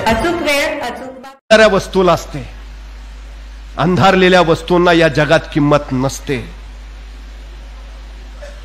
अचूक वेळ अचूक वस्तूला असते, अंधारलेल्या वस्तूंना या जगात किंमत नसते.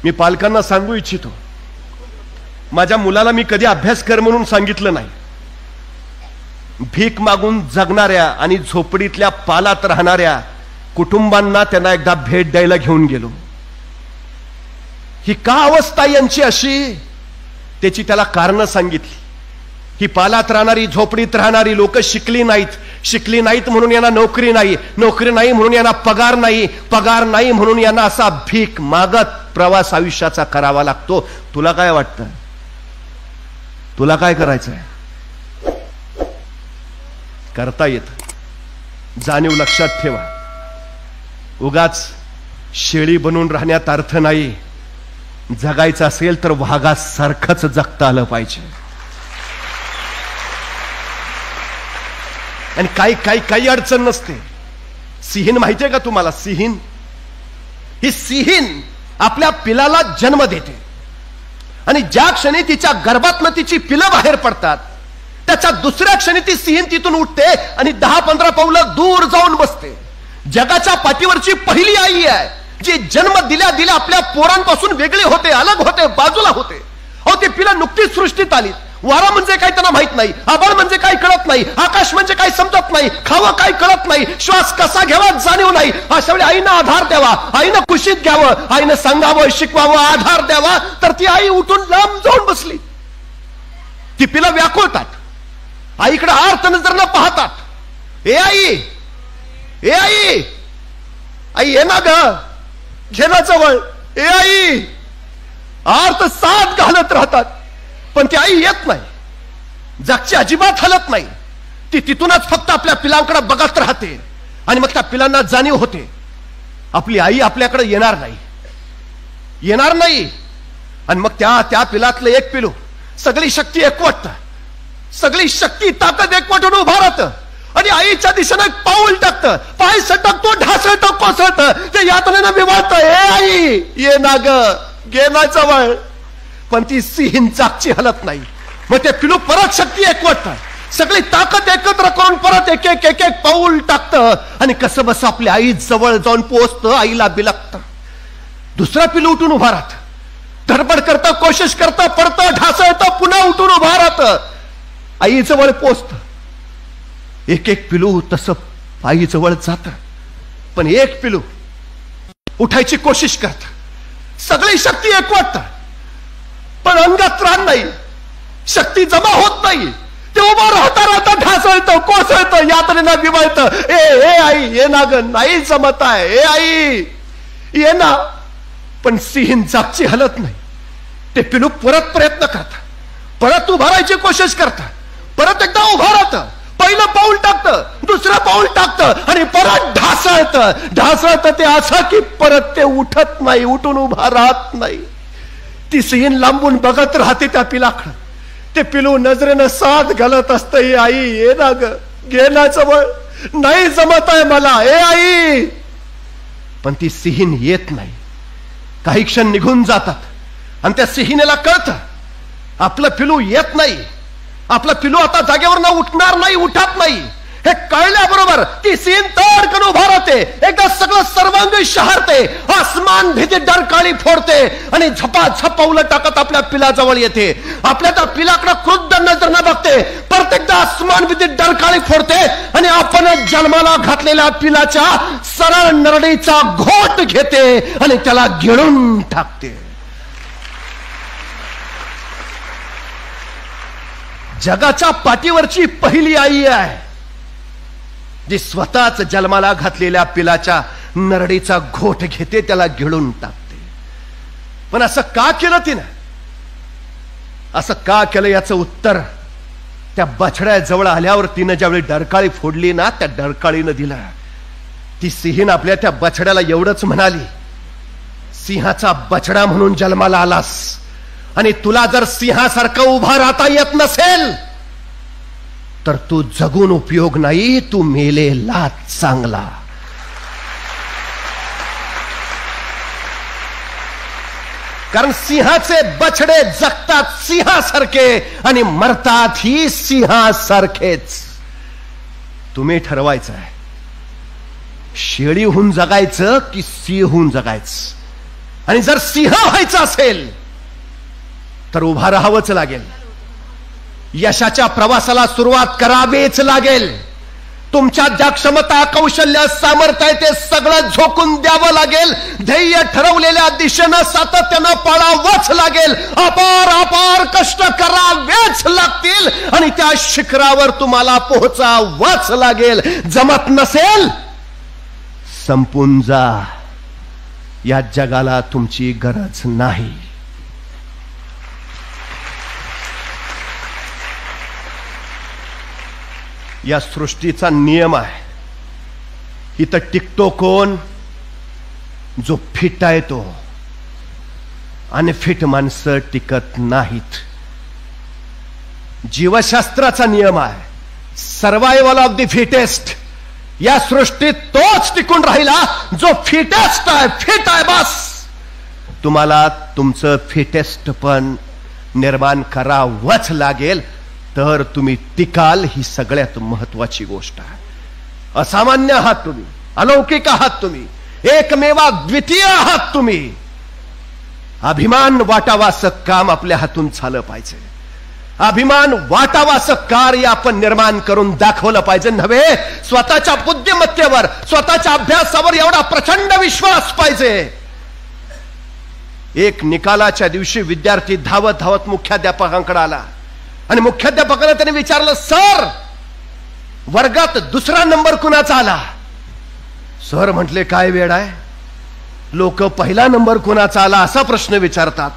मी पालकांना सांगू इच्छितो, माझ्या मुलाला मी कधी अभ्यास कर म्हणून सांगितलं नाही. भीक मागून जगणाऱ्या आणि झोपडीतल्या पालात राहणाऱ्या कुटुंबांना त्यांना एकदा भेट द्यायला घेऊन गेलो. ही का अवस्था यांची अशी, त्याची त्याला कारण सांगितली. ही पालात राहणारी, झोपडीत राहणारी लोक शिकली नाहीत म्हणून यांना नोकरी नाही म्हणून यांना पगार नाही म्हणून यांना असा भीक मागत प्रवास आयुष्याचा करावा लागतो. तुला काय वाटतं? तुला काय करायचंय? करता येत. जाणीव लक्षात ठेवा. उगाच शेळी बनून राहण्यात अर्थ नाही. जगायचं असेल तर वाघासारखंच जगता आलं पाहिजे. आणि काही अडचण नसते. सिहीन माहितीये का तुम्हाला? ही सिहीन आपल्या पिलाला जन्म देते आणि ज्या क्षणी तिच्या गर्भातनं तिची पिलं बाहेर पडतात त्याच्या दुसऱ्या क्षणी ती सिहीन तिथून उठते आणि 10-15 पावलं दूर जाऊन बसते. जगाच्या पाठीवरची पहिली आई आहे जी जन्म दिल्या दिल्या आपल्या पोरांपासून वेगळे होते, अलग होते, बाजूला होते. अहो, ती पिलं नुकतीच सृष्टीत आली. वारा म्हणजे काय त्यांना माहित नाही, आभाळ म्हणजे काय कळत नाही, आकाश म्हणजे काय समजत नाही, खावं काय कळत नाही, श्वास कसा घ्यावा जाणीव नाही. अशा वेळी आईनं आधार द्यावा, आईनं कुशीत घ्यावं, आईनं सांगावं, शिकवावं, आधार द्यावा. तर ती आई उठून लांब जाऊन बसली. ती पिलं व्याकुळतात, आईकडे आर्त नजरनं पाहतात. ए आई ये ना ग, घे ना जवळ. ए आई, आर्त साथ घालत राहतात पण ती आई येत नाही. जागची अजिबात हलत नाही. ती तिथूनच फक्त आपल्या पिलांकडे बघत राहते आणि मग त्या पिलांना जाणीव होते आपली आई आपल्याकडे येणार नाही. आणि मग त्या पिलातलं एक पिलू सगळी शक्ती एकवटतं, सगळी शक्ती ताकद एकवटून उभा राहतं आणि आईच्या दिशेने पाऊल टाकतं. पाय सटकतो, ढासळतं, कोसळतं, ते यातनेनं विवळतं. ए आई, ये ना ग, घे ना जवळ. पण ती सिहीन जागची हलत नाही. मग ते पिलू परत शक्ती एकवटतं, सगळी ताकद एकत्र करून परत एक एक पाऊल टाकतं आणि कसं बस आपल्या आई जवळ जाऊन पोहोचतं, आईला बिलगतं. दुसरा पिलू उठून उभा राहतं, धडपड करतं, कोशिश करतं, पडतं, ढासळतं, पुन्हा उठून उभा राहतं, आई जवळ पोहोचतं. एक पिलू तसं आई जवळ जातं. पण एक पिलू उठायची कोशिश करतं, सगळी शक्ती एकवटतं पण अंगात त्राण नाही, शक्ती जमा होत नाही. ते उभं राहता ढासळतं, कोसळतं, यातनेनं विवळतं. ए आई, ये ना ग, नाही जमत आहे. ए आई, ये ना. पण सिहीन जागची हलत नाही. ते पिलू परत प्रयत्न करतं, परत उभारायची कोशिश करतं, परत एकदा उभा राहतं, पहिलं पाऊल टाकतं, दुसरं पाऊल टाकतं आणि परत ढासळतं. ते असं की परत ते उठत नाही, उठून उभा राहत नाही. ती सिहीन लांबून बघत राहते त्या पिलाकडं. ते पिलू नजरेनं साथ घालत असतं. ए आई, ये ना ग, घे ना जवळ, नाही जमत आहे मला. ए आई. पण ती सिहीन येत नाही. काही क्षण निघून जातात आणि त्या सिहीनेला कळतं आपलं पिलू येत नाही, आपलं पिलू आता जागेवर उठणार नाही, उठत नाही. हे कळल्याबरोबर ती सिहीन तडकन उभा राहते, एकदा सगळं सर्वांगी शहारते, आसमान भीती डरकाळी फोडते आणि झपाझप पावलं टाकत आपल्या पिलाजवळ येते. आपल्या त्या पिलाकडे क्रुद्ध नजरनं बघते, परत एकदा आसमान भीती डरकाळी फोडते आणि आपण जन्माला घातलेल्या पिलाच्या सरळ नरडीचा घोट घेते आणि त्याला गिळून टाकते. जगाच्या पाठीवरची पहिली आई आहे जी स्वतःच जन्माला घातलेल्या पिलाच्या नरडीचा घोट घेते, त्याला गिळून टाकते. पण असं का केलं तिनं? असं का केलं याचं उत्तर त्या बछड्याजवळ आल्यावर तिनं ज्यावेळी डरकाळी फोडली ना, त्या डरकाळीनं दिलं. ती सिहीन आपल्या त्या बछड्याला एवढंच म्हणाली, सिंहाचा बछडा म्हणून जन्माला आलास आणि तुला जर सिंहासारखं उभा राहता येत नसेल तर तू जगून उपयोग नाही, तू मेलेला चांगला. कारण सिंहाचे बछडे जगतात सिंहासारखे आणि मरतात ही सिंहासारखेच. तुम्ही ठरवायचं आहे शेळी होऊन जगायचं की सिंह होऊन जगायचं. आणि जर सिंह व्हायचं असेल तर उभा राहावंच लागेल. यशाच्या प्रवासाला सुरुवात करावीच लागेल. तुमच्या ज्या क्षमता कौशल्य सामर्थ्य आहे ते सगळं झोकून द्यावं लागेल. ध्येय ठरवलेल्या दिशेनं सातत्यानं पळावंच लागेल. अपार अपार कष्ट करावेच लागतील आणि त्या शिखरावर तुम्हाला पोहोचावंच लागेल. जमत नसेल संपून जा. या जगाला तुमची गरज नाही. या सृष्टीचा नियम आहे. इथं टिकतो कोण? जो फिट आहे तो. अनफिट माणसं टिकत नाहीत. जीवशास्त्राचा नियम आहे सर्वायवल ऑफ द फिटेस्ट. या सृष्टीत तोच टिकून राहिला जो फिटेस्ट आहे. फिट आहे बस. तुम्हाला तुमचं फिटेस्ट पण निर्माण करावंच लागेल तर तुम्ही टिकाल. ही सगळ्यात महत्वाची गोष्ट आहे. असामान्य आहात तुम्ही, अलौकिक आहात तुम्ही, एकमेवा द्वितीय आहात तुम्ही. अभिमान वाटावाचं काम आपल्या हातून झालं पाहिजे. अभिमान वाटावाचं कार्य आपण निर्माण करून दाखवलं पाहिजे. नव्हे स्वतःच्या बुद्धिमत्तेवर स्वतःच्या अभ्यासावर एवढा प्रचंड विश्वास पाहिजे. एक निकालाच्या दिवशी विद्यार्थी धावत धावत मुख्याध्यापकांकडे आला आणि मुख्याध्यापकाने त्याने विचारलं, सर वर्गात दुसरा नंबर कुणाचा आला? सर म्हटले, काय वेळ आहे, लोक पहिला नंबर कुणाचा आला असा प्रश्न विचारतात.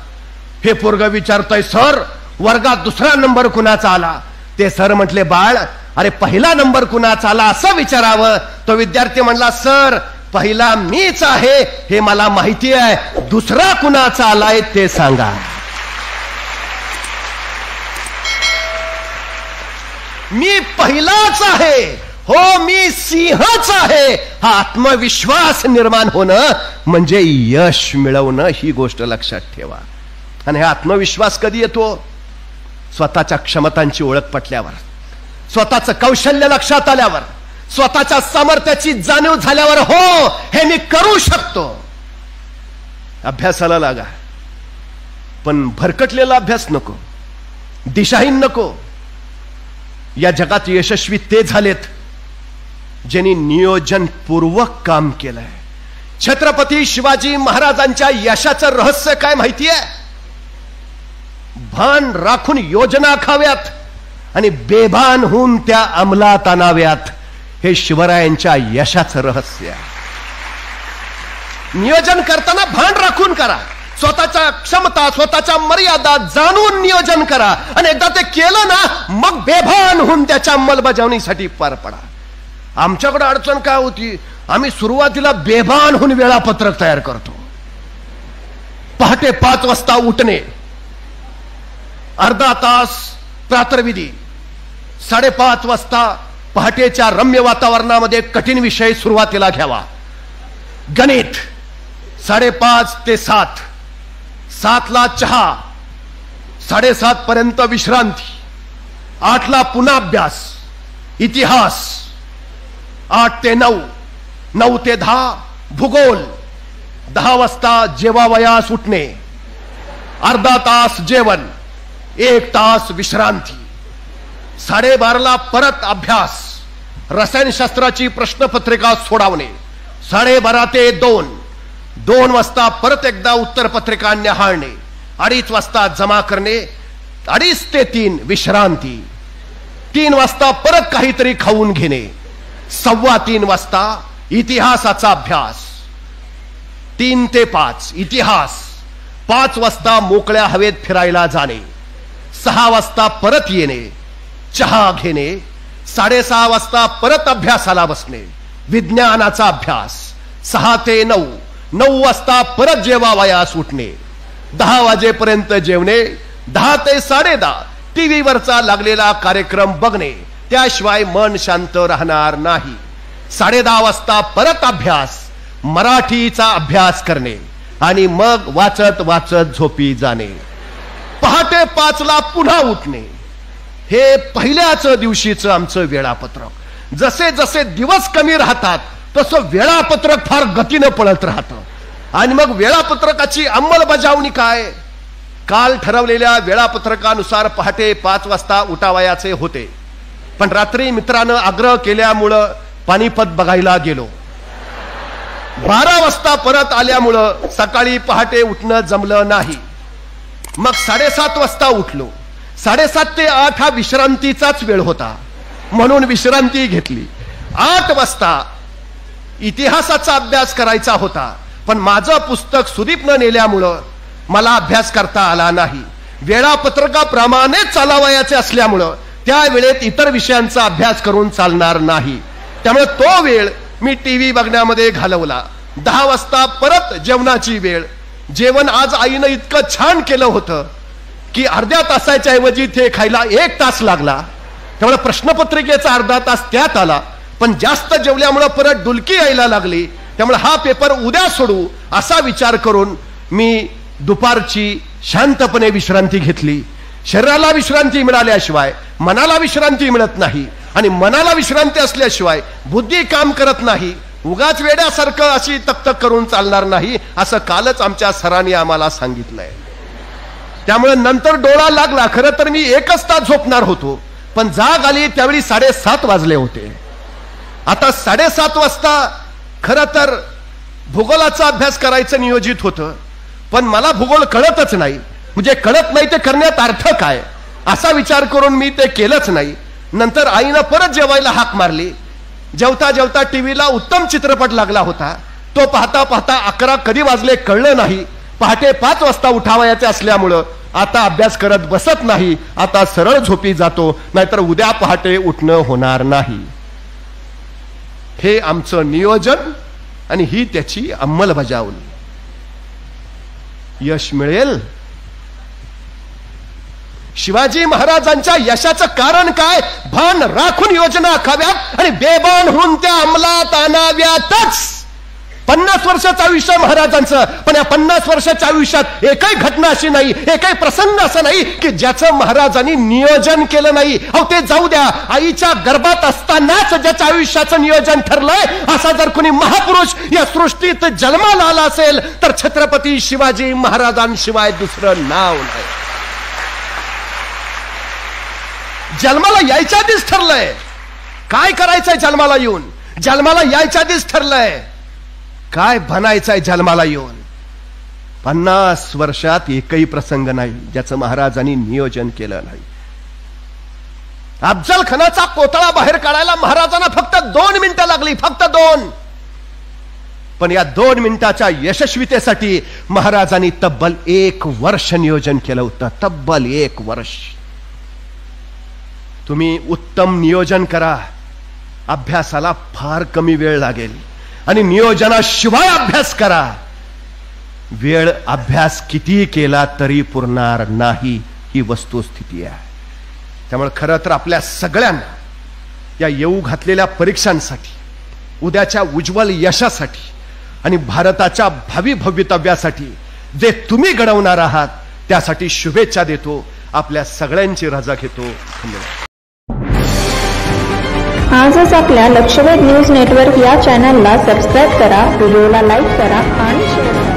हे पोरग विचारतोय सर वर्गात दुसरा नंबर कुणाचा आला? ते सर म्हटले, बाळ अरे पहिला नंबर कुणाचा आला असं विचारावं. तो विद्यार्थी म्हणला, सर पहिला मीच आहे हे मला माहिती आहे, दुसरा कुणाचा आलाय ते सांगा. मी पहिलाच आहे, हो मी सिंहच आहे. हा आत्मविश्वास निर्माण होणं म्हणजे यश मिळवणं. ही गोष्ट लक्षात ठेवा. आणि हा आत्मविश्वास कधी येतो? स्वतःच्या क्षमतांची ओळख पटल्यावर, स्वतःचं कौशल्य लक्षात आल्यावर, स्वतःच्या सामर्थ्याची जाणीव झाल्यावर, हो हे मी करू शकतो. अभ्यासाला लागा, पण भरकटलेला अभ्यास नको, दिशाहीन नको. या जगात यशस्वी ते झालेत ज्यांनी नियोजनपूर्वक काम केलंय. छत्रपती शिवाजी महाराजांच्या यशाचं रहस्य काय माहितीये? भान राखून योजना आखाव्यात आणि बेभान होऊन त्या अंमलात आणाव्यात. हे शिवरायांच्या यशाचं रहस्य आहे. नियोजन करताना भान राखून करा. स्वतःच्या क्षमता स्वतःच्या मर्यादा जाणून नियोजन करा आणि एकदा ते केलं ना मग बेभान होऊन त्याच्या अंमलबजावणीसाठी पार पडा. आमच्याकडे अडचण काय होती, आम्ही सुरुवातीला बेभान होऊन वेळापत्रक तयार करतो. पहाटे 5 वाजता उठणे, अर्धा तास प्रातर्विधी, 5:30 वाजता पहाटेच्या रम्य वातावरणामध्ये कठीण विषय सुरुवातीला घ्यावा. गणित 5:30 ते 7, 7ला चहा, 7:30 पर्यंत विश्रांती, 8ला पुन्हा अभ्यास, इतिहास, 8 ते 9, 9 ते 10 भूगोल, 10 वाजता जेवावयास उठणे, अर्धा तास जेवण, 1 तास विश्रांती, 12:30ला परत अभ्यास, रसायनशास्त्राची प्रश्नपत्रिका सोडवणे, 12:30 ते 2, 2 वाजता परत एकदा उत्तरपत्रिका निहाळणे, 2:30 वाजता जमा करणे, 2:30 ते 3 विश्रांती, 3 वाजता परत काहीतरी खाऊन घेणे, 3:15 वाजता इतिहासाचा अभ्यास, 3 ते 5 इतिहास, 5 वाजता मोकळ्या हवेत फिरायला जाणे, 6 वाजता परत येणे, चहा घेणे, 6:30 वाजता परत अभ्यासाला बसणे, विज्ञानाचा अभ्यास, 6 ते 9, 9 वाजता परत जेवावयास उठणे, 10 वाजेपर्यंत जेवणे, 10 ते 10:30 टीव्हीवरचा लागलेला कार्यक्रम बघणे, त्याशिवाय मन शांत राहणार नाही, 10:30 वाजता परत अभ्यास, मराठीचा अभ्यास करणे, आणि मग वाचत वाचत झोपी जाणे. पहाटे 5ला पुन्हा उठणे. हे पहिल्याच दिवशीचं आमचं वेळापत्रक. जसे जसे दिवस कमी राहतात तसं वेळापत्रक फार गतीनं पळत राहतं. आणि मग वेळापत्रकाची अंमलबजावणी काय? काल ठरवलेल्या वेळापत्रकानुसार पहाटे 5 वाजता उठावयाचे होते, पण रात्री मित्रानं आग्रह केल्यामुळं पानिपत बघायला गेलो. 12 वाजता परत आल्यामुळं सकाळी पहाटे उठणं जमलं नाही. मग 7:30 वाजता उठलो. 7:30 ते 8 हा विश्रांतीचाच वेळ होता, म्हणून विश्रांती घेतली. 8 वाजता इतिहासाचा अभ्यास करायचा होता, पण माझं पुस्तक सुदीप न नेल्यामुळं मला अभ्यास करता आला नाही. वेळापत्रकाप्रमाणे चालावयाचे असल्यामुळं त्या वेळेत इतर विषयांचा अभ्यास करून चालणार नाही. त्यामुळे तो वेळ मी टीव्ही बघण्यामध्ये घालवला. 10 वाजता परत जेवणाची वेळ. जेवण आज आईनं इतकं छान केलं होतं की अर्ध्या तासाच्या ऐवजी ते खायला 1 तास लागला. त्यामुळे प्रश्नपत्रिकेचा अर्धा तास त्यात आला. पण जास्त जेवल्यामुळे परत डुलकी यायला लागली. त्यामुळे हा पेपर उद्या सोडू असा विचार करून मी दुपारची शांतपणे विश्रांती घेतली. शरीराला विश्रांती मिळाल्याशिवाय मनाला विश्रांती मिळत नाही, आणि मनाला विश्रांती असल्याशिवाय बुद्धी काम करत नाही. उगाच वेड्यासारखं अशी तकतक करून चालणार नाही, असं कालच आमच्या सरांनी आम्हाला सांगितलंय. त्यामुळे नंतर डोळा लागला. खरं तर मी 1 तास झोपणार होतो, पण जाग आली त्यावेळी 7:30 वाजले होते. आता 7:30 वाजता खरं तर भूगोलाचा अभ्यास करायचं नियोजित होतं, पण मला भूगोल कळतच नाही. म्हणजे कळत नाही ते करण्यात अर्थ काय, असा विचार करून मी ते केलंच नाही. नंतर आईनं परत जेवायला हाक मारली. जेवता जेवता टीव्हीला उत्तम चित्रपट लागला होता. तो पाहता पाहता 11 कधी वाजले कळलं नाही. पहाटे 5 वाजता उठावयाचे असल्यामुळं आता अभ्यास करत बसत नाही. आता सरळ झोपी जातो, नाहीतर उद्या पहाटे उठणं होणार नाही. हे आमचं नियोजन आणि ही त्याची अंमलबजावणी. यश मिळेल. शिवाजी महाराजांच्या यशाचं कारण काय? भान राखून योजना आखाव्यात आणि बेभान होऊन त्या अंमलात आणाव्यातच. 50 वर्षाचं आयुष्य महाराजांचं, पण या 50 वर्षाच्या आयुष्यात एकही घटना अशी नाही, एकही प्रसंग असा नाही की ज्याचं महाराजांनी नियोजन केलं नाही. अहो ते जाऊ द्या, आईच्या गर्भात असतानाच ज्याच्या आयुष्याचं नियोजन ठरलंय, असा जर कोणी महापुरुष या सृष्टीत जन्माला आला असेल तर छत्रपती शिवाजी महाराजांशिवाय दुसरं नाव नाही. जन्माला यायच्या आधीच ठरलंय काय करायचंय. जन्माला येऊन जन्माला यायच्या आधीच ठरलंय काय बनायचंय. जन्माला येऊन 50 वर्षात एकही प्रसंग नाही ज्याचं महाराजांनी नियोजन केलं नाही. अफजल खानाचा कोतळा बाहेर काढायला महाराजांना फक्त 2 मिनिटं लागली, फक्त 2. पण या 2 मिनिटाच्या यशस्वीतेसाठी महाराजांनी तब्बल 1 वर्ष नियोजन केलं होतं. तब्बल 1 वर्ष. तुम्ही उत्तम नियोजन करा, अभ्यासाला फार कमी वेळ लागेल. आणि नियोजनाशिवाय अभ्यास करा, वेळ अभ्यास किती केला तरी पुरणार नाही, ही वस्तुस्थिती आहे. त्यामुळे खरं तर आपल्या सगळ्यांना या येऊ घातलेल्या परीक्षांसाठी, उद्याच्या उज्ज्वल यशासाठी आणि भारताच्या भावी भवितव्यासाठी जे तुम्ही घडवणार आहात त्यासाठी शुभेच्छा देतो. आपल्या सगळ्यांची रजा घेतो. धन्यवाद. आजच आपल्या लक्षवेध न्यूज नेटवर्क या चॅनलला सबस्क्राईब करा, व्हिडिओला लाईक करा आणि शेअर करा.